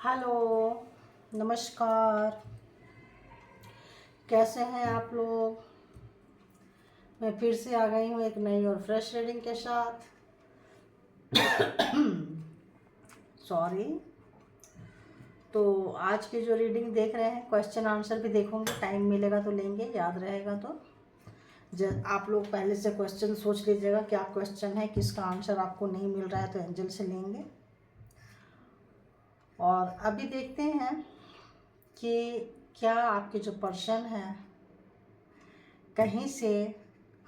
Hello, नमस्कार। कैसे हैं आप लोग? मैं फिर से आ गई हूँ एक नई और फ्रेश रीडिंग के साथ। सॉरी। तो आज की जो रीडिंग देख रहे हैं, क्वेश्चन आंसर भी देखोगे, टाइम मिलेगा तो लेंगे, याद रहेगा तो। आप लोग पहले से क्वेश्चन सोच लीजिएगा क्या क्वेश्चन है, किसका आंसर आपको नहीं मिल रहा है तो एंजल से लेंगे। और अभी देखते हैं कि क्या आपके जो पर्सन है कहीं से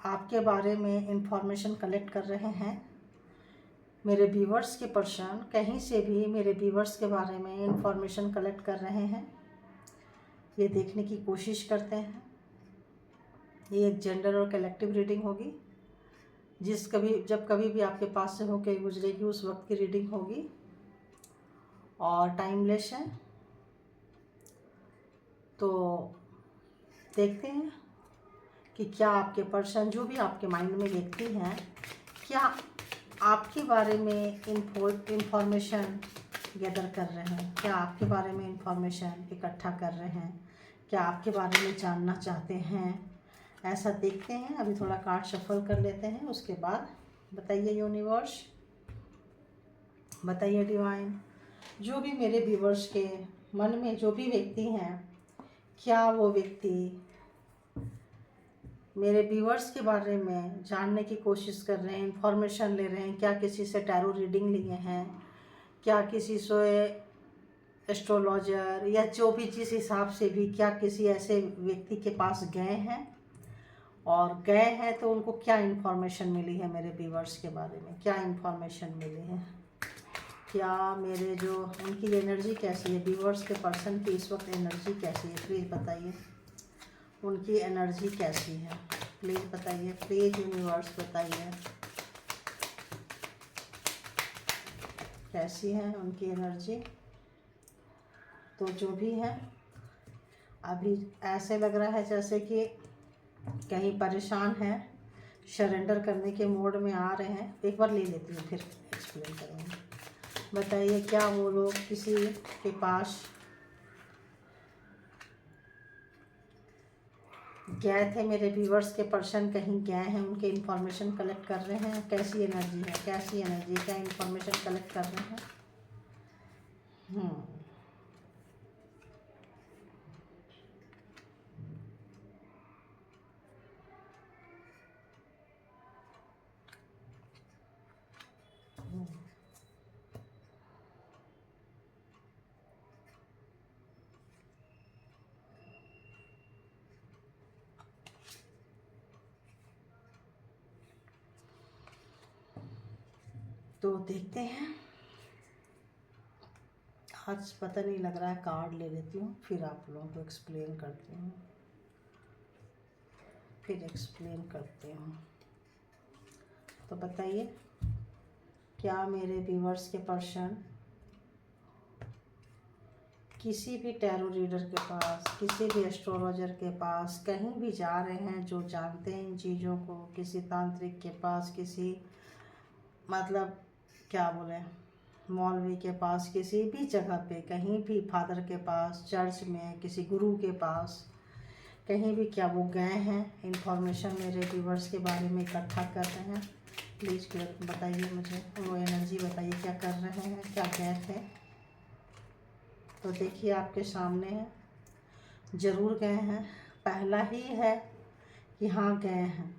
आपके बारे में इंफॉर्मेशन कलेक्ट कर रहे हैं। मेरे व्यूवर्स के पर्सन कहीं से भी मेरे व्यूवर्स के बारे में इंफॉर्मेशन कलेक्ट कर रहे हैं, ये देखने की कोशिश करते हैं। ये एक जेंडर और कलेक्टिव रीडिंग होगी। जब कभी भी आपके पास से होके गुजरेगी उस वक्त की रीडिंग होगी और टाइमलेस है। तो देखते हैं कि क्या आपके पर्सन, जो भी आपके माइंड में व्यक्ति हैं, क्या आपके बारे में इंफॉर्मेशन गैदर कर रहे हैं, क्या आपके बारे में इंफॉर्मेशन इकट्ठा कर रहे हैं, क्या आपके बारे में जानना चाहते हैं, ऐसा देखते हैं। अभी थोड़ा कार्ड शफल कर लेते हैं, उसके बाद बताइए यूनिवर्स, बताइए डिवाइन, जो भी मेरे व्यूवर्स के मन में जो भी व्यक्ति हैं, क्या वो व्यक्ति मेरे व्यूवर्स के बारे में जानने की कोशिश कर रहे हैं, इंफॉर्मेशन ले रहे हैं। क्या किसी से टैरो रीडिंग लिए हैं, क्या किसी से एस्ट्रोलॉजर, या जो भी जिस हिसाब से भी, क्या किसी ऐसे व्यक्ति के पास गए हैं, और गए हैं तो उनको क्या इन्फॉर्मेशन मिली है मेरे व्यूवर्स के बारे में, क्या इन्फॉर्मेशन मिली है, क्या मेरे जो उनकी एनर्जी कैसी है, व्यूवर्स के पर्सन की इस वक्त एनर्जी कैसी है, प्लीज़ बताइए। उनकी एनर्जी कैसी है, प्लीज़ बताइए, प्लीज़ यूनिवर्स बताइए कैसी है उनकी एनर्जी। तो जो भी है, अभी ऐसे लग रहा है जैसे कि कहीं परेशान है, सरेंडर करने के मोड में आ रहे हैं। एक बार ले लेती हूँ फिर एक्सप्लेन करूँगी। बताइए क्या वो लोग किसी के पास गए थे, मेरे व्यूवर्स के पर्सन कहीं गए हैं, उनके इन्फॉर्मेशन कलेक्ट कर रहे हैं। कैसी एनर्जी है, कैसी एनर्जी, क्या इन्फॉर्मेशन कलेक्ट कर रहे हैं। तो देखते हैं, आज पता नहीं लग रहा है, कार्ड ले लेती हूँ फिर आप लोगों को एक्सप्लेन करती हूँ, फिर एक्सप्लेन करती हूँ। तो बताइए क्या मेरे व्यूवर्स के पर्सन किसी भी टैरो रीडर के पास, किसी भी एस्ट्रोलॉजर के पास कहीं भी जा रहे हैं जो जानते हैं इन चीज़ों को, किसी तांत्रिक के पास, किसी मतलब क्या बोले, मौलवी के पास, किसी भी जगह पे, कहीं भी फादर के पास, चर्च में, किसी गुरु के पास, कहीं भी क्या वो गए हैं, इंफॉर्मेशन मेरे व्यूवर्स के बारे में इकट्ठा कर रहे हैं। प्लीज़ बताइए मुझे, वो एनर्जी बताइए क्या कर रहे हैं, क्या गए थे। तो देखिए आपके सामने है, ज़रूर गए हैं, पहला ही है कि हाँ गए हैं,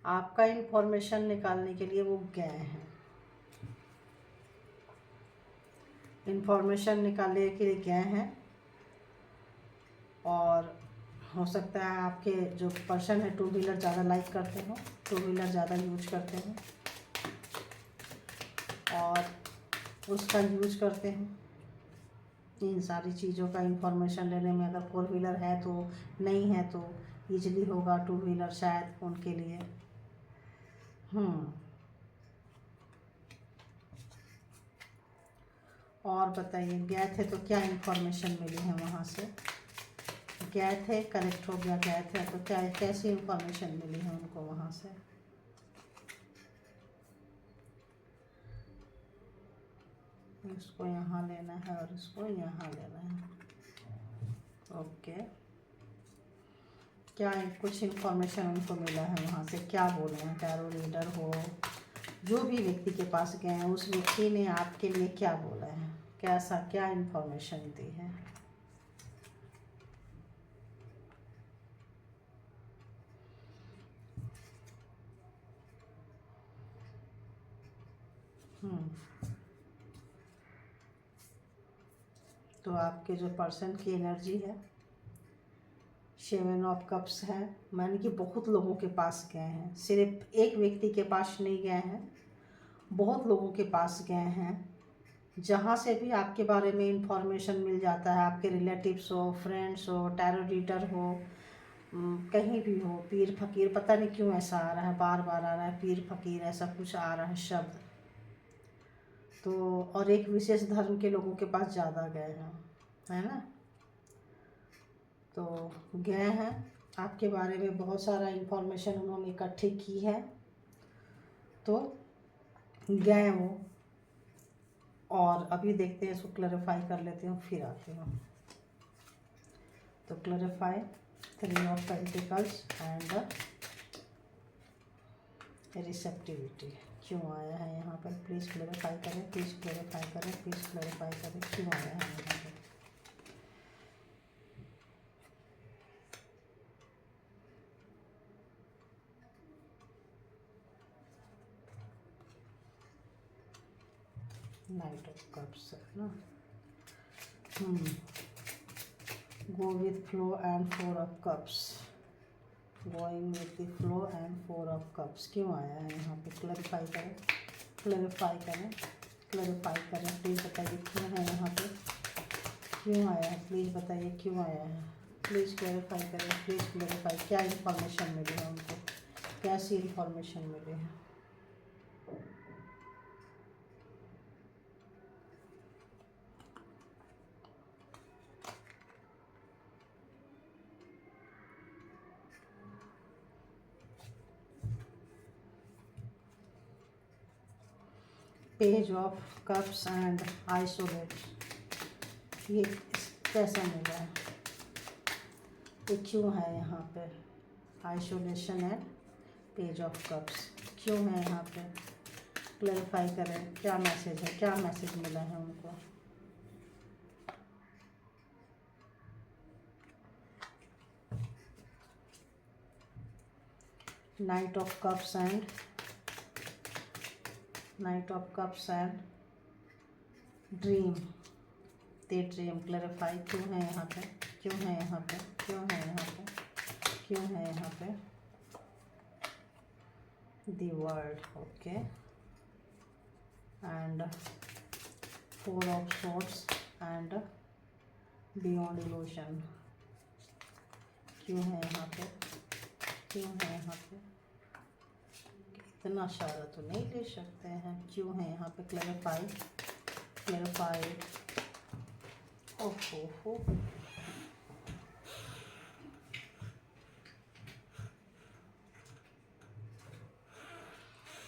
आपका इंफॉर्मेशन निकालने के लिए वो गए हैं, इंफॉर्मेशन निकालने के लिए गए हैं। और हो सकता है आपके जो पर्सन है टू व्हीलर ज़्यादा लाइक करते हो, टू व्हीलर ज़्यादा यूज करते हैं और उसका यूज करते हैं इन सारी चीज़ों का इंफॉर्मेशन लेने में। अगर फोर व्हीलर है तो, नहीं है तो ईजिली होगा टू व्हीलर शायद उनके लिए। और बताइए गए थे तो क्या इंफॉर्मेशन मिली है वहाँ से, गए थे करेक्ट हो गया, गए थे तो क्या कैसी इंफॉर्मेशन मिली है उनको वहाँ से। इसको यहाँ लेना है और इसको यहाँ लेना है। ओके, क्या कुछ इन्फॉर्मेशन उनको मिला है वहाँ से, क्या बोल रहे हैं टैरो रीडर हो, जो भी व्यक्ति के पास गए हैं उस व्यक्ति ने आपके लिए क्या बोला है, कैसा क्या इन्फॉर्मेशन दी है। तो आपके जो पर्सन की एनर्जी है 7 ऑफ कप्स है, माने कि बहुत लोगों के पास गए हैं, सिर्फ एक व्यक्ति के पास नहीं गए हैं, बहुत लोगों के पास गए हैं। जहाँ से भी आपके बारे में इंफॉर्मेशन मिल जाता है, आपके रिलेटिव्स हो, फ्रेंड्स हो, टैरो रीडर हो, कहीं भी हो, पीर फकीर, पता नहीं क्यों ऐसा आ रहा है, बार बार आ रहा है पीर फकीर, ऐसा कुछ आ रहा है शब्द। तो और एक विशेष धर्म के लोगों के पास ज़्यादा गए हैं, है ना। तो गए हैं, आपके बारे में बहुत सारा इन्फॉर्मेशन उन्होंने इकट्ठी की है, तो गए वो। और अभी देखते हैं, इसको क्लैरिफाई कर लेती हूँ फिर आती हूँ। तो clarify 3 of pentacles and receptivity क्यों आया है यहाँ पर, प्लीज़ क्लैरिफाई करें, प्लीज़ क्लैरिफाई करें, प्लीज़ क्लैरिफाई करें, क्यों आया है यहाँ पर। नाइट ऑफ कप्स है ना। Go with flow and 4 of cups, going with the flow and 4 of cups क्यों आया है यहाँ पे, क्लैरिफाई करें, क्लैरिफाई करें, क्लैरिफाई करें, प्लीज़ बताइए क्यों है यहाँ पे, क्यों आया है, प्लीज़ बताइए क्यों आया है, प्लीज़ क्लैरिफाई करें, प्लीज़ क्लैरिफाई, क्या इन्फॉर्मेशन मिली है उनको, कैसी इन्फॉर्मेशन मिली है। Page of cups and isolate, ये कैसा मिला है, ये क्यों है यहाँ पे, isolation and page of cups क्यों है यहाँ पे, क्लैरिफाई करें, क्या मैसेज है, क्या मैसेज मिला है उनको। Night of cups and dream, they dream, clarify क्यों है यहाँ पे, क्यों है यहाँ पे, क्यों है यहाँ पे, क्यों है यहाँ पे। The world, okay, and 4 of swords and beyond illusion क्यों है यहाँ पे, क्यों है यहाँ पे, इतना सारा तो नहीं ले सकते हैं, क्यों है यहाँ पे, क्लैरिफाई, क्लैरिफाई, ओहो,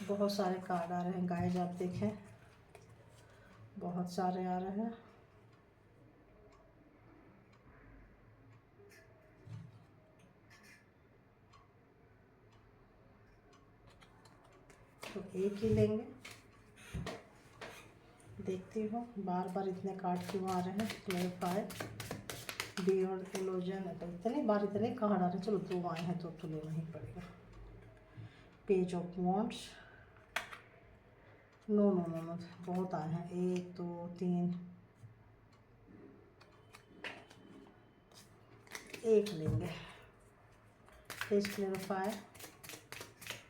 बहुत सारे कार्ड आ रहे हैं गाइस, आप देखें बहुत सारे आ रहे हैं। तो एक ही लेंगे, देखती हूँ बार बार इतने कार्ड क्यों आ रहे हैं। क्लैरिफाई, बियॉन्ड इल्यूजन, तो इतने बार इतने कार्ड आ रहे हैं, चलो 2 आए हैं तो लेना ही पड़ेगा। Page of wands, no no no no, बहुत आए हैं, 1 2 3, एक लेंगे। Please clarify,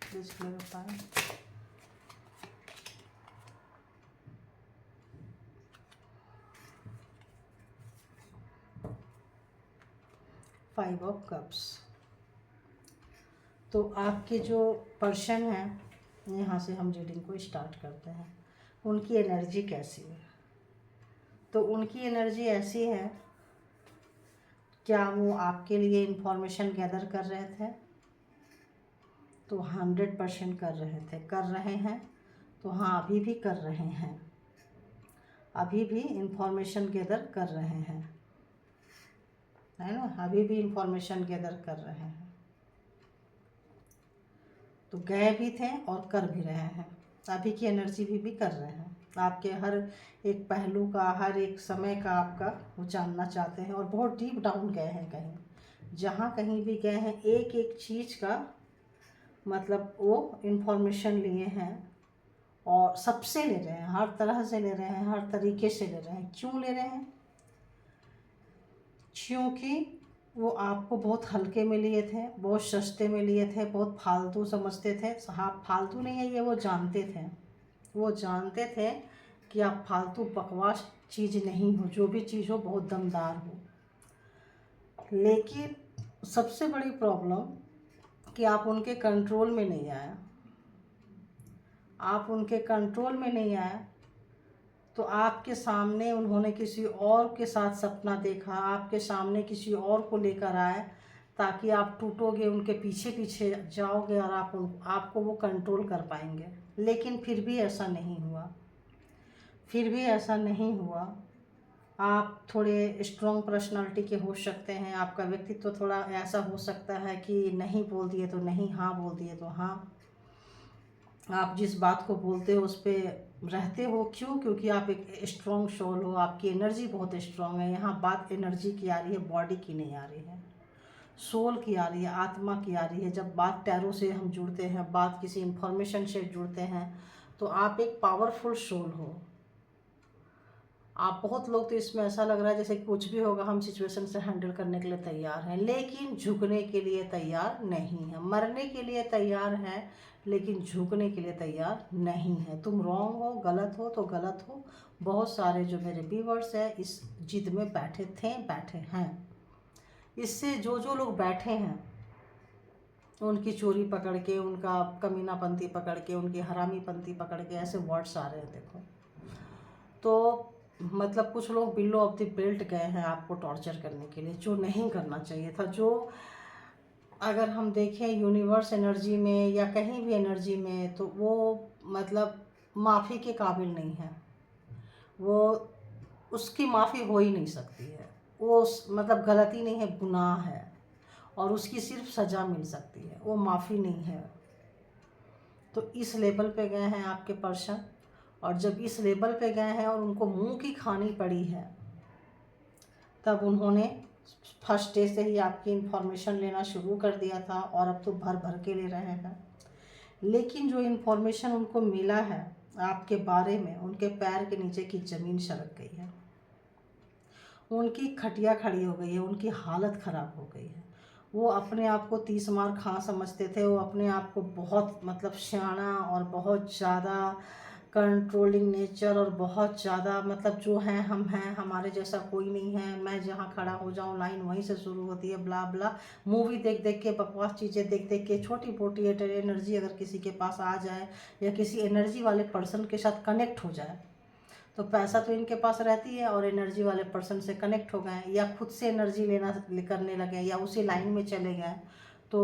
please clarify, five of cups. तो आपके जो पर्सन हैं, यहाँ से हम रीडिंग को स्टार्ट करते हैं, उनकी एनर्जी कैसी है। तो उनकी एनर्जी ऐसी है, क्या वो आपके लिए इंफॉर्मेशन गैदर कर रहे थे, तो 100% कर रहे थे, कर रहे हैं, तो हाँ अभी भी कर रहे हैं। अभी भी इंफॉर्मेशन गैदर कर रहे हैं, है ना, अभी भी इंफॉर्मेशन गैदर कर रहे हैं। तो गए भी थे और कर भी रहे हैं, अभी की एनर्जी भी कर रहे हैं। आपके हर एक पहलू का, हर एक समय का आपका वो जानना चाहते हैं और बहुत डीप डाउन गए हैं। कहीं जहाँ कहीं भी गए हैं, एक एक चीज़ का मतलब वो इन्फॉर्मेशन लिए हैं और सबसे ले रहे हैं, हर तरह से ले रहे हैं, हर तरीके से ले रहे हैं। क्यों ले रहे हैं? क्योंकि वो आपको बहुत हल्के में लिए थे, बहुत सस्ते में लिए थे, बहुत फालतू समझते थे। हाँ, फालतू नहीं है ये, वो जानते थे, वो जानते थे कि आप फालतू बकवास चीज़ नहीं हो, जो भी चीज़ हो बहुत दमदार हो। लेकिन सबसे बड़ी प्रॉब्लम कि आप उनके कंट्रोल में नहीं आए, आप उनके कंट्रोल में नहीं आए तो आपके सामने उन्होंने किसी और के साथ सपना देखा, आपके सामने किसी और को लेकर आए ताकि आप टूटोगे, उनके पीछे पीछे जाओगे और आपको वो कंट्रोल कर पाएंगे। लेकिन फिर भी ऐसा नहीं हुआ, फिर भी ऐसा नहीं हुआ। आप थोड़े स्ट्रॉन्ग पर्सनालिटी के हो सकते हैं, आपका व्यक्तित्व थोड़ा ऐसा हो सकता है कि नहीं बोल दिए तो नहीं, हाँ बोल दिए तो हाँ। आप जिस बात को बोलते हो उस पर रहते हो। क्यों? क्योंकि आप एक स्ट्रॉन्ग सोल हो, आपकी एनर्जी बहुत स्ट्रॉन्ग है। यहाँ बात एनर्जी की आ रही है, बॉडी की नहीं आ रही है, सोल की आ रही है, आत्मा की आ रही है। जब बात टैरो से हम जुड़ते हैं, बात किसी इंफॉर्मेशन से जुड़ते हैं, तो आप एक पावरफुल सोल हो। आप बहुत लोग तो इसमें ऐसा लग रहा है जैसे कुछ भी होगा हम सिचुएशन से हैंडल करने के लिए तैयार हैं, लेकिन झुकने के लिए तैयार नहीं है। मरने के लिए तैयार हैं लेकिन झुकने के लिए तैयार नहीं है। तुम रॉन्ग हो, गलत हो तो गलत हो। बहुत सारे जो मेरे व्यूअर्स हैं इस जिद में बैठे थे, बैठे हैं। इससे जो जो लोग बैठे हैं उनकी चोरी पकड़ के, उनका कमीनापंती पकड़ के, उनकी हरामीपंती पकड़ के ऐसे वर्ड्स आ रहे हैं। देखो तो मतलब कुछ लोग बिलो ऑफ द बेल्ट गए हैं आपको टॉर्चर करने के लिए, जो नहीं करना चाहिए था। जो अगर हम देखें यूनिवर्स एनर्जी में या कहीं भी एनर्जी में, तो वो मतलब माफ़ी के काबिल नहीं है, वो उसकी माफ़ी हो ही नहीं सकती है। वो मतलब गलती नहीं है, गुनाह है और उसकी सिर्फ सज़ा मिल सकती है, वो माफ़ी नहीं है। तो इस लेवल पे गए हैं आपके पर्सन, और जब इस लेवल पे गए हैं और उनको मुंह की खानी पड़ी है, तब उन्होंने फर्स्ट डे से ही आपकी इन्फॉर्मेशन लेना शुरू कर दिया था और अब तो भर भर के ले रहे हैं। लेकिन जो इन्फॉर्मेशन उनको मिला है आपके बारे में, उनके पैर के नीचे की ज़मीन सरक गई है, उनकी खटिया खड़ी हो गई है, उनकी हालत ख़राब हो गई है। वो अपने आप को 30 मार खा समझते थे, वो अपने आप को बहुत मतलब सियाना और बहुत ज़्यादा कंट्रोलिंग नेचर और बहुत ज़्यादा मतलब जो हैं हम हैं, हमारे जैसा कोई नहीं है, मैं जहाँ खड़ा हो जाऊँ लाइन वहीं से शुरू होती है, ब्ला ब्ला। मूवी देख देख के, बकवास चीज़ें देख देख के, छोटी मोटी एनर्जी अगर किसी के पास आ जाए या किसी एनर्जी वाले पर्सन के साथ कनेक्ट हो जाए, तो पैसा तो इनके पास रहती है और एनर्जी वाले पर्सन से कनेक्ट हो गए या खुद से एनर्जी लेना करने लगे या उसी लाइन में चले गए, तो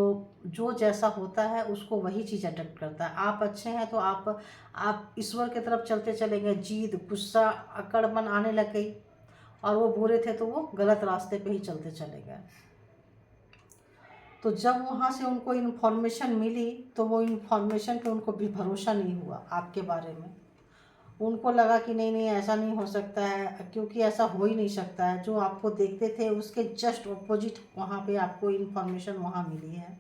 जो जैसा होता है उसको वही चीज़ अट्रैक्ट करता है। आप अच्छे हैं तो आप ईश्वर की तरफ चलते चले गए, जीद, गुस्सा, अकड़मन आने लग गई, और वो बुरे थे तो वो गलत रास्ते पे ही चलते चले गए। तो जब वहाँ से उनको इन्फॉर्मेशन मिली तो वो इन्फॉर्मेशन पे उनको भी भरोसा नहीं हुआ आपके बारे में। उनको लगा कि नहीं नहीं ऐसा नहीं हो सकता है, क्योंकि ऐसा हो ही नहीं सकता है। जो आपको देखते थे उसके जस्ट ऑपोजिट वहाँ पे आपको इन्फॉर्मेशन वहाँ मिली है।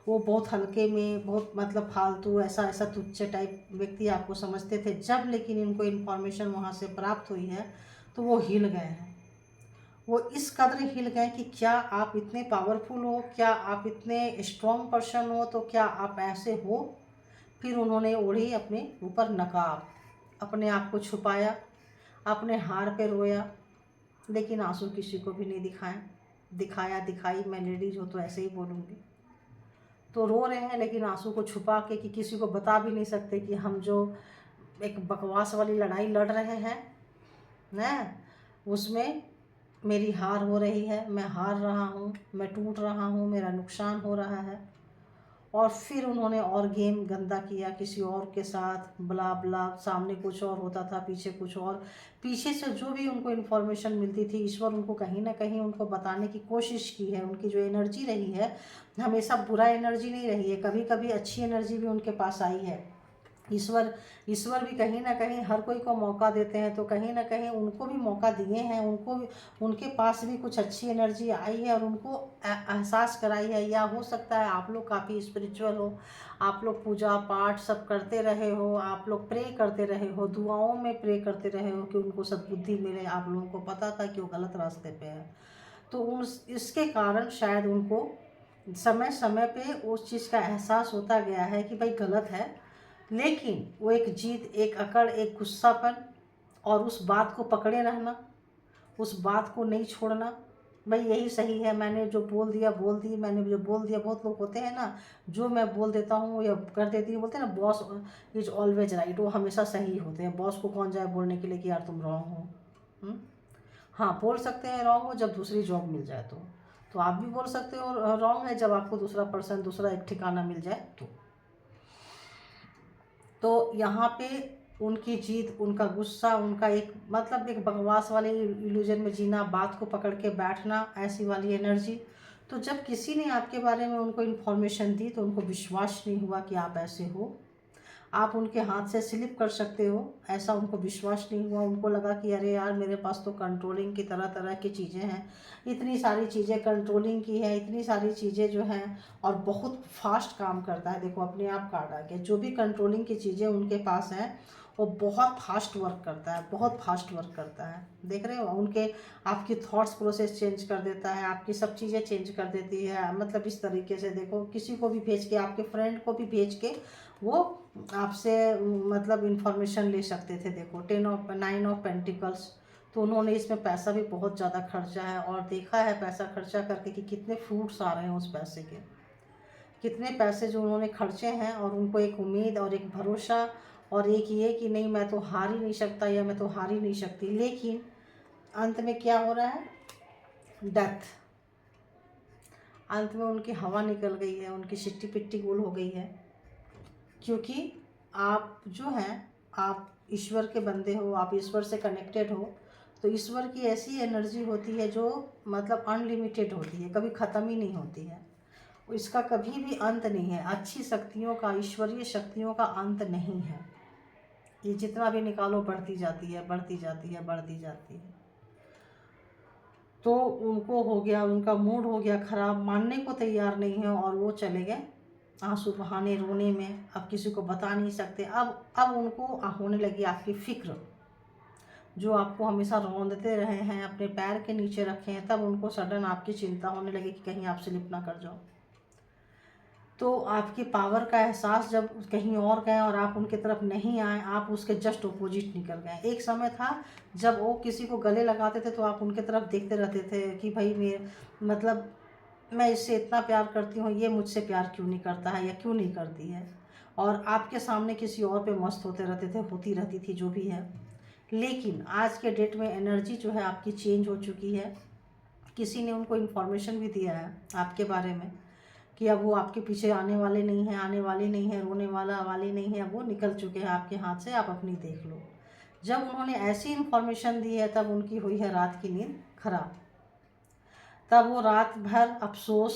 वो बहुत हल्के में, बहुत मतलब फालतू, ऐसा ऐसा तुच्छ टाइप व्यक्ति आपको समझते थे। जब लेकिन इनको इन्फॉर्मेशन वहाँ से प्राप्त हुई है तो वो हिल गए हैं। वो इस कदर हिल गए कि क्या आप इतने पावरफुल हो, क्या आप इतने स्ट्रॉन्ग पर्सन हो, तो क्या आप ऐसे हो। फिर उन्होंने ओढ़ी अपने ऊपर नकाब, अपने आप को छुपाया, अपने हार पे रोया, लेकिन आंसू किसी को भी नहीं दिखाई। मैं लेडीज हूँ तो ऐसे ही बोलूँगी। तो रो रहे हैं लेकिन आंसू को छुपा के, कि किसी को बता भी नहीं सकते कि हम जो एक बकवास वाली लड़ाई लड़ रहे हैं ना, उसमें मेरी हार हो रही है, मैं हार रहा हूँ, मैं टूट रहा हूँ, मेरा नुकसान हो रहा है। और फिर उन्होंने और गेम गंदा किया किसी और के साथ, ब्ला ब्ला, सामने कुछ और होता था, पीछे कुछ और। पीछे से जो भी उनको इन्फॉर्मेशन मिलती थी, ईश्वर उनको कहीं ना कहीं उनको बताने की कोशिश की है। उनकी जो एनर्जी रही है हमेशा बुरा एनर्जी नहीं रही है, कभी कभी अच्छी एनर्जी भी उनके पास आई है। ईश्वर ईश्वर भी कहीं ना कहीं हर कोई को मौका देते हैं, तो कहीं ना कहीं उनको भी मौका दिए हैं, उनको भी उनके पास भी कुछ अच्छी एनर्जी आई है और उनको एहसास कराई है। या हो सकता है आप लोग काफ़ी स्पिरिचुअल हो, आप लोग पूजा पाठ सब करते रहे हो, आप लोग प्रे करते रहे हो, दुआओं में प्रे करते रहे हो कि उनको सद्बुद्धि मिले। आप लोगों को पता था कि वो गलत रास्ते पे है, तो उन इसके कारण शायद उनको समय समय पे उस चीज़ का एहसास होता गया है कि भाई गलत है। लेकिन वो एक जीत, एक अकड़, एक गुस्सापन और उस बात को पकड़े रहना, उस बात को नहीं छोड़ना, भाई यही सही है, मैंने जो बोल दिया बोल दी, मैंने जो बोल दिया। बहुत लोग होते हैं ना जो मैं बोल देता हूँ या कर देती हूँ, बोलते हैं ना बॉस इज ऑलवेज राइट, वो हमेशा सही होते हैं। बॉस को कौन जाए बोलने के लिए कि यार तुम रॉन्ग हो। हाँ, बोल सकते हैं रॉन्ग हो जब दूसरी जॉब मिल जाए तो आप भी बोल सकते हो रॉन्ग है जब आपको दूसरा पर्सन, दूसरा एक ठिकाना मिल जाए तो यहाँ पे उनकी जीत, उनका गुस्सा, उनका एक मतलब एक बकवास वाले इल्यूजन में जीना, बात को पकड़ के बैठना, ऐसी वाली एनर्जी। तो जब किसी ने आपके बारे में उनको इन्फॉर्मेशन दी तो उनको विश्वास नहीं हुआ कि आप ऐसे हो, आप उनके हाथ से स्लिप कर सकते हो, ऐसा उनको विश्वास नहीं हुआ। उनको लगा कि अरे यार मेरे पास तो कंट्रोलिंग की तरह तरह की चीज़ें हैं, इतनी सारी चीज़ें कंट्रोलिंग की है, इतनी सारी चीज़ें जो हैं, और बहुत फास्ट काम करता है। देखो अपने आप कार्ड आ गया, जो भी कंट्रोलिंग की चीज़ें उनके पास हैं वो बहुत फास्ट वर्क करता है, बहुत फास्ट वर्क करता है। देख रहे हो उनके, आपकी थॉट्स प्रोसेस चेंज कर देता है, आपकी सब चीज़ें चेंज कर देती है। मतलब इस तरीके से देखो, किसी को भी भेज के, आपके फ्रेंड को भी भेज के वो आपसे मतलब इन्फॉर्मेशन ले सकते थे। देखो 9 ऑफ पेंटिकल्स, तो उन्होंने इसमें पैसा भी बहुत ज़्यादा खर्चा है और देखा है पैसा खर्चा करके कि कितने फ्रूट्स आ रहे हैं उस पैसे के, कितने पैसे जो उन्होंने खर्चे हैं। और उनको एक उम्मीद और एक भरोसा और एक ये कि नहीं मैं तो हार ही नहीं सकता या मैं तो हार ही नहीं सकती। लेकिन अंत में क्या हो रहा है, डेथ। अंत में उनकी हवा निकल गई है, उनकी सिट्टी पिट्टी गोल हो गई है, क्योंकि आप जो हैं आप ईश्वर के बंदे हो, आप ईश्वर से कनेक्टेड हो। तो ईश्वर की ऐसी एनर्जी होती है जो मतलब अनलिमिटेड होती है, कभी ख़त्म ही नहीं होती है, इसका कभी भी अंत नहीं है। अच्छी शक्तियों का, ईश्वरीय शक्तियों का अंत नहीं है, ये जितना भी निकालो बढ़ती जाती है, बढ़ती जाती है, बढ़ती जाती है। तो उनको हो गया, उनका मूड हो गया ख़राब, मानने को तैयार नहीं है और वो चले गए आंसू बहाने, रोने में। अब किसी को बता नहीं सकते। अब उनको होने लगी आपकी फ़िक्र, जो आपको हमेशा रौंदते रहे हैं, अपने पैर के नीचे रखे हैं, तब उनको सडन आपकी चिंता होने लगी कि कहीं आप स्लिप ना कर जाओ। तो आपकी पावर का एहसास जब कहीं और गए और आप उनकी तरफ नहीं आए, आप उसके जस्ट अपोजिट निकल गए। एक समय था जब वो किसी को गले लगाते थे तो आप उनके तरफ देखते रहते थे कि भाई मतलब मैं इससे इतना प्यार करती हूँ, ये मुझसे प्यार क्यों नहीं करता है या क्यों नहीं करती है। और आपके सामने किसी और पे मस्त होते रहते थे, होती रहती थी जो भी है। लेकिन आज के डेट में एनर्जी जो है आपकी चेंज हो चुकी है। किसी ने उनको इन्फॉर्मेशन भी दिया है आपके बारे में कि अब वो आपके पीछे आने वाले नहीं हैं, आने वाले नहीं हैं, रोने वाले नहीं हैं, वो निकल चुके हैं आपके हाथ से, आप अपनी देख लो। जब उन्होंने ऐसी इन्फॉर्मेशन दी है तब उनकी हुई है रात की नींद खराब। तब वो रात भर अफसोस,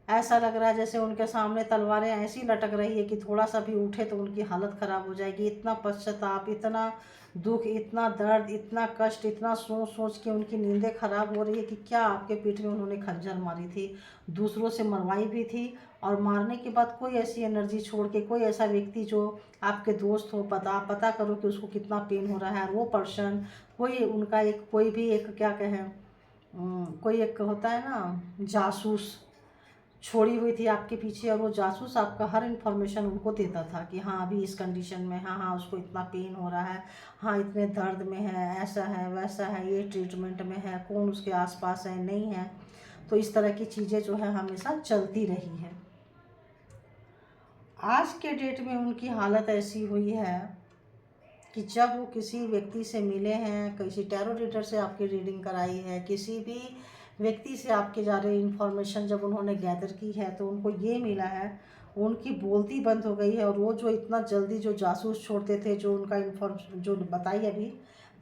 ऐसा लग रहा है जैसे उनके सामने तलवारें ऐसी लटक रही है कि थोड़ा सा भी उठे तो उनकी हालत ख़राब हो जाएगी। इतना पश्चाताप, इतना दुख, इतना दर्द, इतना कष्ट, इतना सोच सोच के उनकी नींदें खराब हो रही है कि क्या आपके पीठ में उन्होंने खंजर मारी थी, दूसरों से मरवाई भी थी। और मारने के बाद कोई ऐसी एनर्जी छोड़ के, कोई ऐसा व्यक्ति जो आपके दोस्त हो, पता करो कि उसको कितना पेन हो रहा है। वो पर्सन, कोई उनका एक, कोई भी एक क्या कहें, कोई एक होता है ना जासूस, छोड़ी हुई थी आपके पीछे, और वो जासूस आपका हर इन्फॉर्मेशन उनको देता था कि हाँ अभी इस कंडीशन में, हाँ हाँ उसको इतना पेन हो रहा है, हाँ इतने दर्द में है, ऐसा है वैसा है, ये ट्रीटमेंट में है, कौन उसके आसपास है नहीं है। तो इस तरह की चीज़ें जो है हमेशा चलती रही है। आज के डेट में उनकी हालत ऐसी हुई है कि जब वो किसी व्यक्ति से मिले हैं, किसी टैरो रीडर से आपकी रीडिंग कराई है, किसी भी व्यक्ति से आपके जा रहे इन्फॉर्मेशन जब उन्होंने गैदर की है तो उनको ये मिला है, उनकी बोलती बंद हो गई है। और वो जो इतना जल्दी जो जासूस छोड़ते थे, जो उनका इन्फॉर्मेशन जो बताई अभी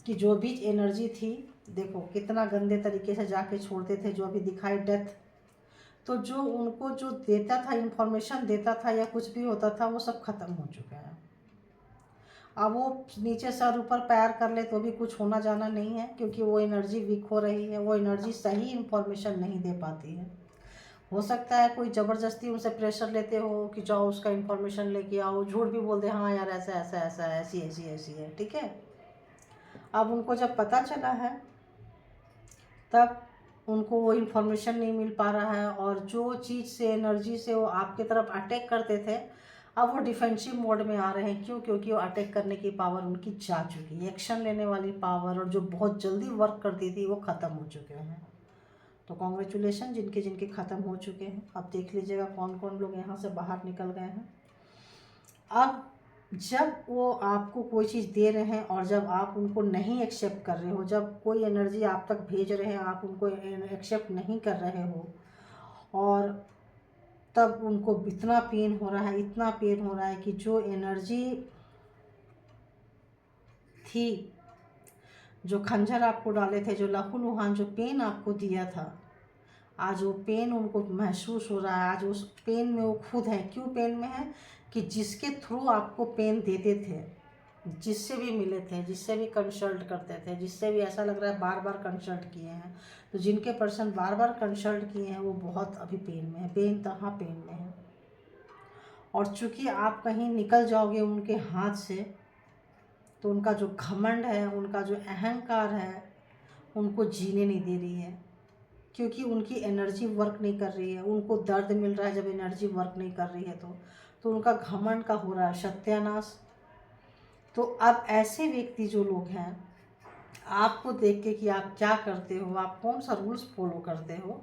कि जो भी एनर्जी थी, देखो कितना गंदे तरीके से जाके छोड़ते थे, जो अभी दिखाई डेथ, तो जो उनको जो देता था इन्फॉर्मेशन देता था या कुछ भी होता था वो सब खत्म हो चुका है। अब वो नीचे सर ऊपर पैर कर ले तो भी कुछ होना जाना नहीं है, क्योंकि वो एनर्जी वीक हो रही है, वो एनर्जी सही इन्फॉर्मेशन नहीं दे पाती है। हो सकता है कोई ज़बरदस्ती उनसे प्रेशर लेते हो कि जाओ उसका इन्फॉर्मेशन लेके आओ, झूठ भी बोलते हाँ यार ऐसा ऐसा ऐसा है, ऐसी ऐसी ऐसी है, ठीक है। अब उनको जब पता चला है तब उनको वो इन्फॉर्मेशन नहीं मिल पा रहा है, और जो चीज़ से एनर्जी से वो आपके तरफ अटैक करते थे अब वो डिफेंसिव मोड में आ रहे हैं। क्यों? क्योंकि वो अटैक करने की पावर उनकी जा चुकी है, एक्शन लेने वाली पावर और जो बहुत जल्दी वर्क करती थी वो ख़त्म हो चुके हैं। तो कॉन्ग्रेचुलेशन जिनके जिनके ख़त्म हो चुके हैं। अब देख लीजिएगा कौन कौन लोग यहाँ से बाहर निकल गए हैं। अब जब वो आपको कोई चीज़ दे रहे हैं और जब आप उनको नहीं एक्सेप्ट कर रहे हो, जब कोई एनर्जी आप तक भेज रहे हैं आप उनको एक्सेप्ट नहीं कर रहे हो, और तब उनको इतना पेन हो रहा है, इतना पेन हो रहा है कि जो एनर्जी थी, जो खंजर आपको डाले थे, जो लहूलुहान जो पेन आपको दिया था, आज वो पेन उनको महसूस हो रहा है। आज उस पेन में वो खुद है। क्यों पेन में है? कि जिसके थ्रू आपको पेन देते थे, जिससे भी मिले थे, जिससे भी कंसल्ट करते थे, जिससे भी ऐसा लग रहा है बार बार कंसल्ट किए हैं, तो जिनके पर्सन बार बार कंसल्ट किए हैं वो बहुत अभी पेन में है, बेइंतहा पेन में है। और चूंकि आप कहीं निकल जाओगे उनके हाथ से, तो उनका जो घमंड है, उनका जो अहंकार है, उनको जीने नहीं दे रही है, क्योंकि उनकी एनर्जी वर्क नहीं कर रही है। उनको दर्द मिल रहा है जब एनर्जी वर्क नहीं कर रही है तो उनका घमंड का हो रहा है सत्यानाश। तो अब ऐसे व्यक्ति जो लोग हैं, आपको देख के कि आप क्या करते हो, आप कौन सा रूल्स फॉलो करते हो,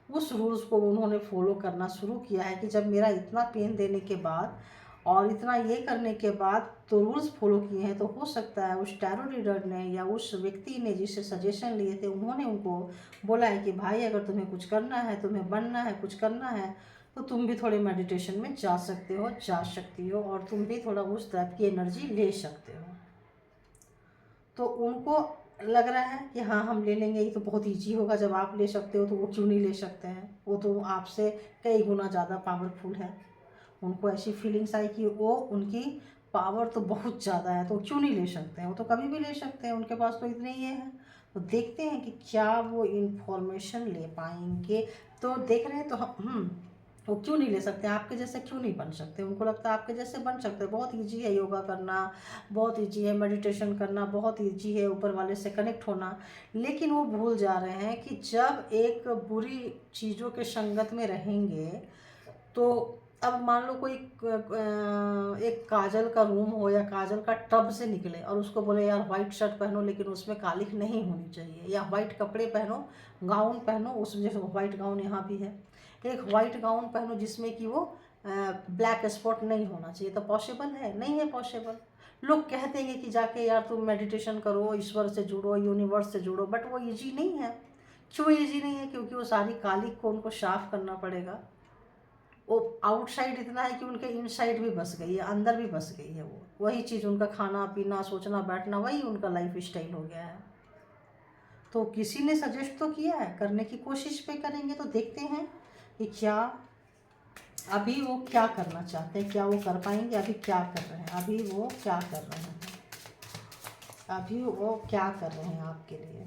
उस रूल्स को उन्होंने फॉलो करना शुरू किया है कि जब मेरा इतना पेन देने के बाद और इतना ये करने के बाद तो रूल्स फॉलो किए हैं, तो हो सकता है उस टैरो रीडर ने या उस व्यक्ति ने जिससे सजेशन लिए थे उन्होंने उनको बोला है कि भाई अगर तुम्हें कुछ करना है, तुम्हें बनना है, कुछ करना है, तो तुम भी थोड़े मेडिटेशन में जा सकते हो, जा सकती हो, और तुम भी थोड़ा उस टाइप की एनर्जी ले सकते हो। तो उनको लग रहा है कि हाँ हम ले लेंगे, ये तो बहुत ईजी होगा, जब आप ले सकते हो तो वो क्यों नहीं ले सकते हैं, वो तो आपसे कई गुना ज़्यादा पावरफुल है। उनको ऐसी फीलिंग्स आई कि वो उनकी पावर तो बहुत ज़्यादा है, तो क्यों नहीं ले सकते हैं, वो तो कभी भी ले सकते हैं, उनके पास तो इतने ही है। तो देखते हैं कि क्या वो इन्फॉर्मेशन ले पाएंगे। तो देख रहे हैं तो हम वो क्यों नहीं ले सकते, आपके जैसे क्यों नहीं बन सकते। उनको लगता है आपके जैसे बन सकते हैं, बहुत ईजी है योगा करना, बहुत ईजी है मेडिटेशन करना, बहुत ईजी है ऊपर वाले से कनेक्ट होना। लेकिन वो भूल जा रहे हैं कि जब एक बुरी चीज़ों के संगत में रहेंगे, तो अब मान लो कोई एक काजल का रूम हो या काजल का टब से निकले और उसको बोले यार वाइट शर्ट पहनो लेकिन उसमें कालिख नहीं होनी चाहिए, या वाइट कपड़े पहनो, गाउन पहनो, उसमें जैसे वाइट गाउन यहाँ भी है, एक वाइट गाउन पहनो जिसमें कि वो ब्लैक स्पॉट नहीं होना चाहिए, तो पॉसिबल है? नहीं है पॉसिबल। लोग कह देंगे कि जाके यार तुम मेडिटेशन करो, ईश्वर से जुड़ो, यूनिवर्स से जुड़ो, बट वो ईजी नहीं है। क्यों ईजी नहीं है? क्योंकि वो सारी कालिख को उनको साफ करना पड़ेगा। वो आउटसाइड इतना है कि उनके इनसाइड भी बस गई है, अंदर भी बस गई है। वो वही चीज़ उनका खाना पीना सोचना बैठना वही उनका लाइफ स्टाइल हो गया है। तो किसी ने सजेस्ट तो किया है, करने की कोशिश पे करेंगे तो देखते हैं कि क्या अभी वो क्या करना चाहते हैं, क्या वो कर पाएंगे, अभी क्या कर रहे हैं, अभी वो क्या कर रहे हैं, अभी वो क्या कर रहे हैं आपके लिए,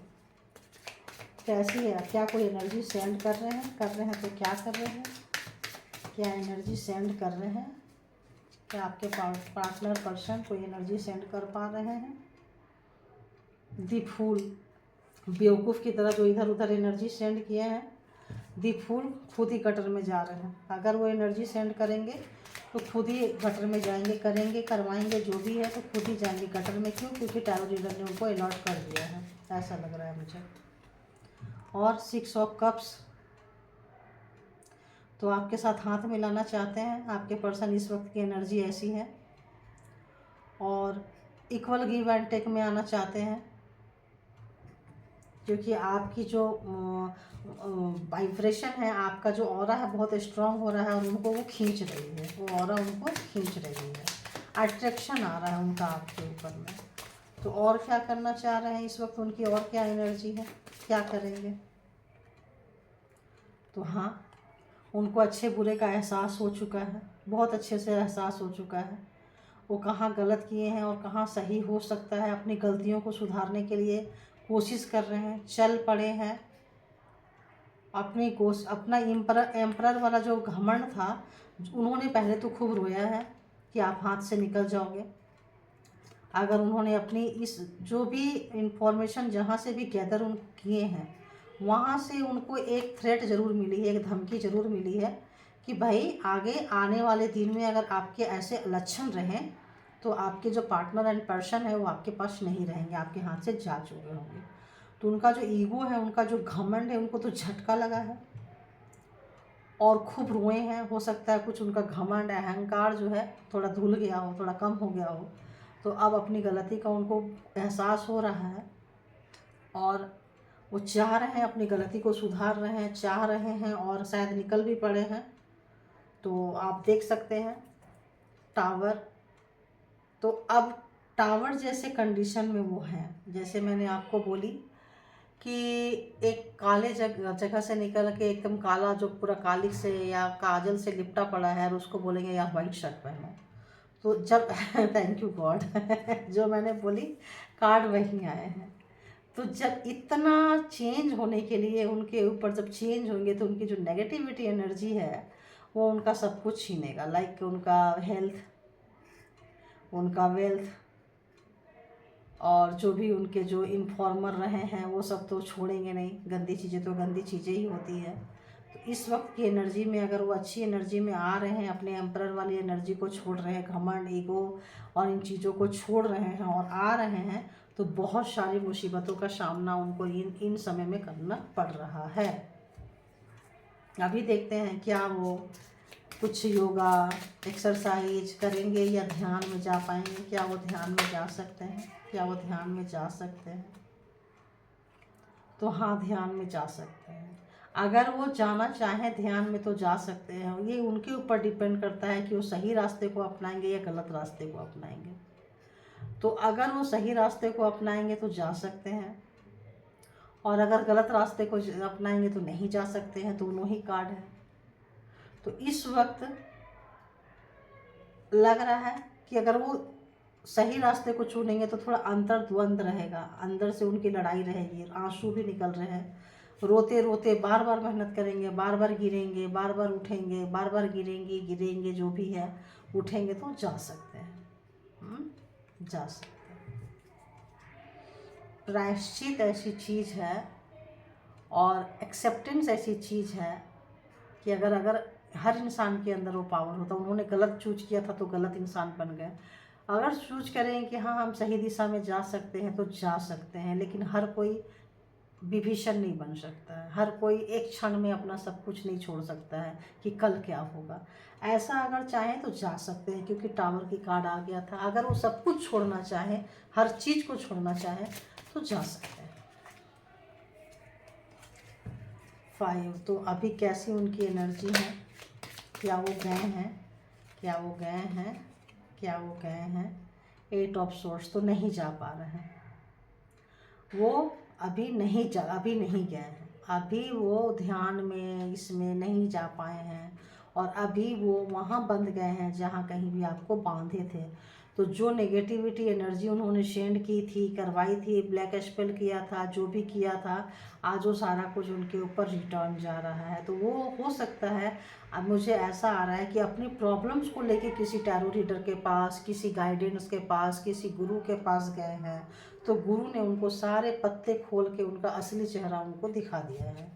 कैसी है, क्या कोई एनर्जी सेंड कर रहे हैं तो क्या कर रहे हैं, क्या एनर्जी सेंड कर रहे हैं, क्या आपके पार्टनर पर्सन कोई एनर्जी सेंड कर पा रहे हैं। दी फूल, बेवकूफ़ की तरह जो इधर उधर एनर्जी सेंड किए हैं, दी फूल खुद ही गटर में जा रहे हैं। अगर वो एनर्जी सेंड करेंगे तो खुद ही गटर में जाएंगे, करेंगे करवाएंगे जो भी है तो खुद ही जाएंगे गटर में। क्यों? क्योंकि टैरो रीडर ने उनको अलॉट कर दिया है, ऐसा लग रहा है मुझे। और 6 ऑफ कप्स, तो आपके साथ हाथ मिलाना चाहते हैं आपके पर्सन, इस वक्त की एनर्जी ऐसी है, और इक्वल गिव एंड टेक में आना चाहते हैं। क्योंकि आपकी जो वाइब्रेशन है, आपका जो ऑरा है बहुत स्ट्रांग हो रहा है और उनको वो खींच रही है, वो ऑरा उनको खींच रही है, अट्रैक्शन आ रहा है उनका आपके ऊपर में। तो और क्या करना चाह रहे हैं इस वक्त उनकी, और क्या एनर्जी है, क्या करेंगे? तो हाँ, उनको अच्छे बुरे का एहसास हो चुका है, बहुत अच्छे से एहसास हो चुका है वो कहाँ गलत किए हैं और कहाँ सही हो सकता है। अपनी गलतियों को सुधारने के लिए कोशिश कर रहे हैं, चल पड़े हैं। अपना एम्परर वाला जो घमंड था, उन्होंने पहले तो खूब रोया है कि आप हाथ से निकल जाओगे। अगर उन्होंने अपनी इस जो भी इंफॉर्मेशन जहाँ से भी गैदर उन किए हैं, वहाँ से उनको एक थ्रेट ज़रूर मिली है, एक धमकी ज़रूर मिली है कि भाई आगे आने वाले दिन में अगर आपके ऐसे लक्षण रहें तो आपके जो पार्टनर एंड पर्सन है वो आपके पास नहीं रहेंगे, आपके हाथ से जा चुके होंगे। तो उनका जो ईगो है, उनका जो घमंड है, उनको तो झटका लगा है और खूब रोए हैं। हो सकता है कुछ उनका घमंड अहंकार जो है थोड़ा धुल गया हो, थोड़ा कम हो गया हो, तो अब अपनी गलती का उनको एहसास हो रहा है और वो चाह रहे हैं अपनी गलती को सुधार रहे हैं, चाह रहे हैं और शायद निकल भी पड़े हैं। तो आप देख सकते हैं टावर, तो अब टावर जैसे कंडीशन में वो हैं, जैसे मैंने आपको बोली कि एक काले जगह से निकल के एकदम काला, जो पूरा कालिक से या काजल से लिपटा पड़ा है, और उसको बोलेंगे या वाइट शर्ट पहनो। तो जब थैंक यू गॉड जो मैंने बोली कार्ड वही आए हैं। तो जब इतना चेंज होने के लिए उनके ऊपर जब चेंज होंगे तो उनकी जो नेगेटिविटी एनर्जी है वो उनका सब कुछ छीनेगा, लाइक उनका हेल्थ, उनका वेल्थ, और जो भी उनके जो इन्फॉर्मर रहे हैं वो सब तो छोड़ेंगे नहीं। गंदी चीज़ें तो गंदी चीज़ें ही होती हैं। तो इस वक्त की एनर्जी में अगर वो अच्छी एनर्जी में आ रहे हैं, अपने एम्परर वाली एनर्जी को छोड़ रहे हैं, घमंड, ईगो और इन चीज़ों को छोड़ रहे हैं और आ रहे हैं, तो बहुत सारी मुसीबतों का सामना उनको इन समय में करना पड़ रहा है। अभी देखते हैं क्या वो कुछ योगा एक्सरसाइज करेंगे या ध्यान में जा पाएंगे। क्या वो ध्यान में जा सकते हैं? क्या वो ध्यान में जा सकते हैं? तो हाँ, ध्यान में जा सकते हैं। अगर वो जाना चाहें ध्यान में तो जा सकते हैं। ये उनके ऊपर डिपेंड करता है कि वो सही रास्ते को अपनाएंगे या गलत रास्ते को अपनाएंगे। तो अगर वो सही रास्ते को अपनाएंगे तो जा सकते हैं, और अगर गलत रास्ते को अपनाएंगे तो नहीं जा सकते हैं। दोनों ही कार्ड है। तो इस वक्त लग रहा है कि अगर वो सही रास्ते को चुनेंगे तो थोड़ा अंतर्द्वंद रहेगा, अंदर से उनकी लड़ाई रहेगी, आंसू भी निकल रहे हैं, रोते रोते बार बार मेहनत करेंगे, बार बार गिरेंगे, बार बार उठेंगे, बार बार गिरेंगे, जो भी है उठेंगे तो जा सकते हैं। जा सकते हैं। प्रायश्चित ऐसी चीज़ है और एक्सेप्टेंस ऐसी चीज़ है कि अगर हर इंसान के अंदर वो पावर होता है। उन्होंने गलत चूज किया था तो गलत इंसान बन गए। अगर चूज करें कि हाँ हम सही दिशा में जा सकते हैं तो जा सकते हैं, लेकिन हर कोई विभीषण नहीं बन सकता है। हर कोई एक क्षण में अपना सब कुछ नहीं छोड़ सकता है कि कल क्या होगा। ऐसा अगर चाहें तो जा सकते हैं, क्योंकि टावर की कार्ड आ गया था। अगर वो सब कुछ छोड़ना चाहे, हर चीज़ को छोड़ना चाहे तो जा सकते हैं। 5, तो अभी कैसी उनकी एनर्जी है? क्या वो गए हैं? क्या वो गए हैं? क्या वो गए हैं? 8 ऑफ सोर्स, तो नहीं जा पा रहे हैं वो। अभी नहीं गए हैं। अभी वो ध्यान में इसमें नहीं जा पाए हैं और अभी वो वहाँ बंध गए हैं जहाँ कहीं भी आपको बांधे थे। तो जो नेगेटिविटी एनर्जी उन्होंने सेंड की थी, करवाई थी, ब्लैक स्पेल किया था, जो भी किया था, आज वो सारा कुछ उनके ऊपर रिटर्न जा रहा है। तो वो हो सकता है, अब मुझे ऐसा आ रहा है कि अपनी प्रॉब्लम्स को लेके किसी टैरो रीडर के पास, किसी गाइडेंस के पास, किसी गुरु के पास गए हैं, तो गुरु ने उनको सारे पत्ते खोल के उनका असली चेहरा उनको दिखा दिया है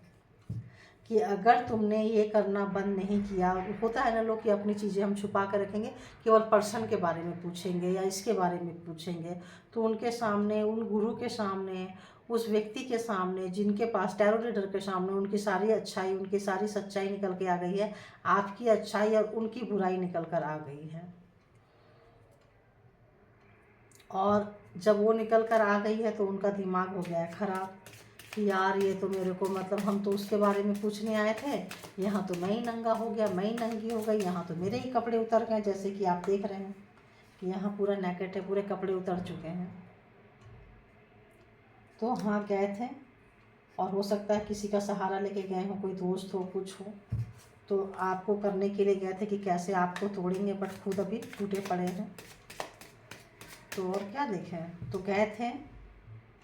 कि अगर तुमने ये करना बंद नहीं किया। होता है ना लोग कि अपनी चीज़ें हम छुपा कर रखेंगे, केवल पर्सन के बारे में पूछेंगे या इसके बारे में पूछेंगे, तो उनके सामने, उन गुरु के सामने, उस व्यक्ति के सामने जिनके पास, टैरो रीडर के सामने उनकी सारी अच्छाई, उनकी सारी सच्चाई निकल के आ गई है। आपकी अच्छाई और उनकी बुराई निकल कर आ गई है, और जब वो निकल कर आ गई है तो उनका दिमाग हो गया है ख़राब कि यार ये तो मेरे को मतलब हम तो उसके बारे में पूछने आए थे, यहाँ तो मैं ही नंगा हो गया, मैं ही नंगी हो गई, यहाँ तो मेरे ही कपड़े उतर गए। जैसे कि आप देख रहे हैं कि यहाँ पूरा नेकेट है, पूरे कपड़े उतर चुके हैं। तो हाँ गए थे, और हो सकता है किसी का सहारा लेके गए हो, कोई दोस्त हो, कुछ हो, तो आपको करने के लिए गए थे कि कैसे आपको तोड़ेंगे, बट खुद अभी टूटे पड़े हैं। तो और क्या देखें, तो गए थे,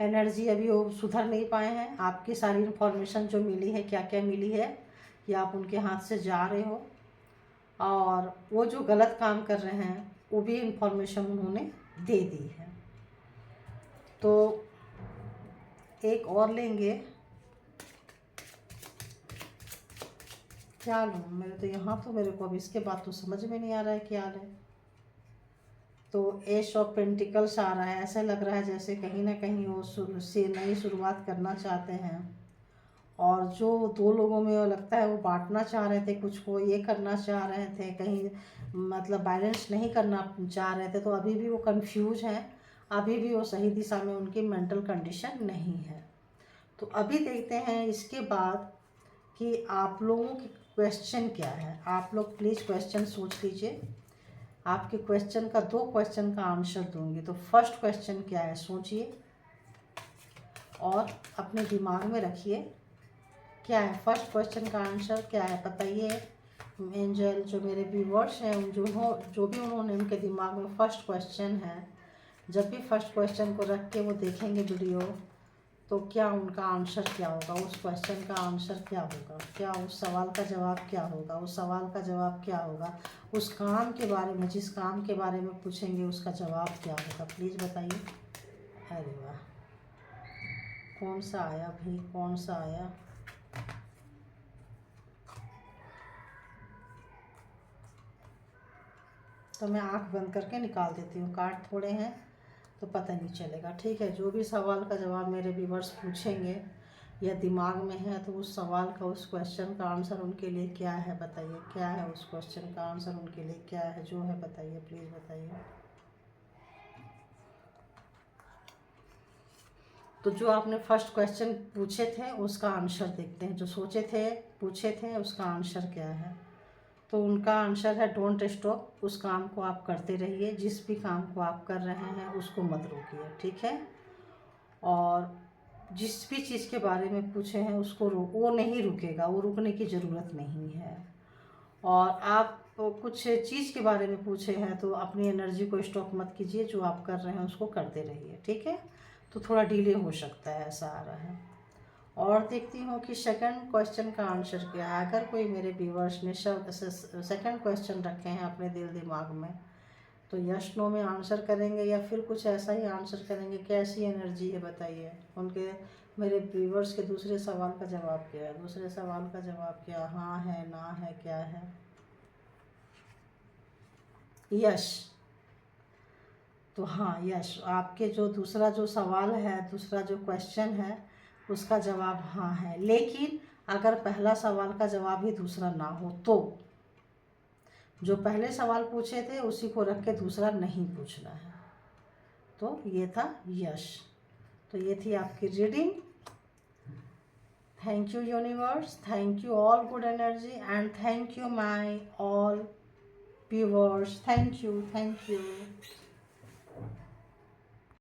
एनर्जी अभी वो सुधर नहीं पाए हैं। आपकी सारी इन्फॉर्मेशन जो मिली है, क्या क्या मिली है, कि आप उनके हाथ से जा रहे हो, और वो जो गलत काम कर रहे हैं वो भी इन्फॉर्मेशन उन्होंने दे दी है। तो एक और लेंगे, क्या लूँ मेरे तो यहाँ तो मेरे को अब इसके बाद तो समझ में नहीं आ रहा है क्या लें। तो एश ऑफ पेंटिकल्स आ रहा है, ऐसा लग रहा है जैसे कहीं ना कहीं वो से नई शुरुआत करना चाहते हैं, और जो दो लोगों में वो लगता है वो बांटना चाह रहे थे, कुछ को ये करना चाह रहे थे, कहीं मतलब बैलेंस नहीं करना चाह रहे थे, तो अभी भी वो कंफ्यूज हैं, अभी भी वो सही दिशा में उनकी मेंटल कंडीशन नहीं है। तो अभी देखते हैं इसके बाद कि आप लोगों की क्वेश्चन क्या है। आप लोग प्लीज़ क्वेश्चन सोच लीजिए। आपके क्वेश्चन का 2 क्वेश्चन का आंसर दूंगी। तो फर्स्ट क्वेश्चन क्या है सोचिए और अपने दिमाग में रखिए, क्या है फर्स्ट क्वेश्चन का आंसर, क्या है बताइए। एंजल जो मेरे व्यूवर्स हैं, जो भी उन्होंने उनके दिमाग में फर्स्ट क्वेश्चन है, जब भी फर्स्ट क्वेश्चन को रख के वो देखेंगे वीडियो, तो क्या उनका आंसर क्या होगा, उस क्वेश्चन का आंसर क्या होगा, क्या उस सवाल का जवाब क्या होगा, उस सवाल का जवाब क्या होगा, उस काम के बारे में, जिस काम के बारे में पूछेंगे उसका जवाब क्या होगा, प्लीज़ बताइए। अरे वाह, कौन सा आया भाई, कौन सा आया। तो मैं आंख बंद करके निकाल देती हूँ, कार्ड थोड़े हैं तो पता नहीं चलेगा। ठीक है, जो भी सवाल का जवाब मेरे व्यूवर्स पूछेंगे या दिमाग में है, तो उस सवाल का, उस क्वेश्चन का आंसर उनके लिए क्या है बताइए, क्या है उस क्वेश्चन का आंसर उनके लिए क्या है, जो है बताइए, प्लीज़ बताइए। तो जो आपने फर्स्ट क्वेश्चन पूछे थे उसका आंसर देखते हैं, जो सोचे थे पूछे थे उसका आंसर क्या है। तो उनका आंसर है डोंट स्टॉप, उस काम को आप करते रहिए, जिस भी काम को आप कर रहे हैं उसको मत रोकिए, ठीक है। और जिस भी चीज़ के बारे में पूछे हैं उसको वो नहीं रुकेगा, वो रुकने की ज़रूरत नहीं है। और आप कुछ चीज़ के बारे में पूछे हैं तो अपनी एनर्जी को स्टॉप मत कीजिए, जो आप कर रहे हैं उसको करते रहिए, ठीक है। तो थोड़ा डिले हो सकता है, ऐसा आ रहा है। और देखती हूँ कि सेकंड क्वेश्चन का आंसर क्या है। अगर कोई मेरे व्यूवर्स ने सेकंड क्वेश्चन रखे हैं अपने दिल दिमाग में, तो यस नो में आंसर करेंगे या फिर कुछ ऐसा ही आंसर करेंगे। कैसी एनर्जी है बताइए उनके, मेरे व्यूवर्स के दूसरे सवाल का जवाब क्या है, दूसरे सवाल का जवाब क्या, हाँ है ना है क्या है। यश, तो हाँ यश, आपके जो दूसरा जो सवाल है, दूसरा जो क्वेश्चन है उसका जवाब हाँ है। लेकिन अगर पहला सवाल का जवाब ही दूसरा ना हो, तो जो पहले सवाल पूछे थे उसी को रख के दूसरा नहीं पूछना है। तो ये था यश। तो ये थी आपकी reading. Thank you universe, thank you all good energy, and thank you my all viewers, thank you, thank you.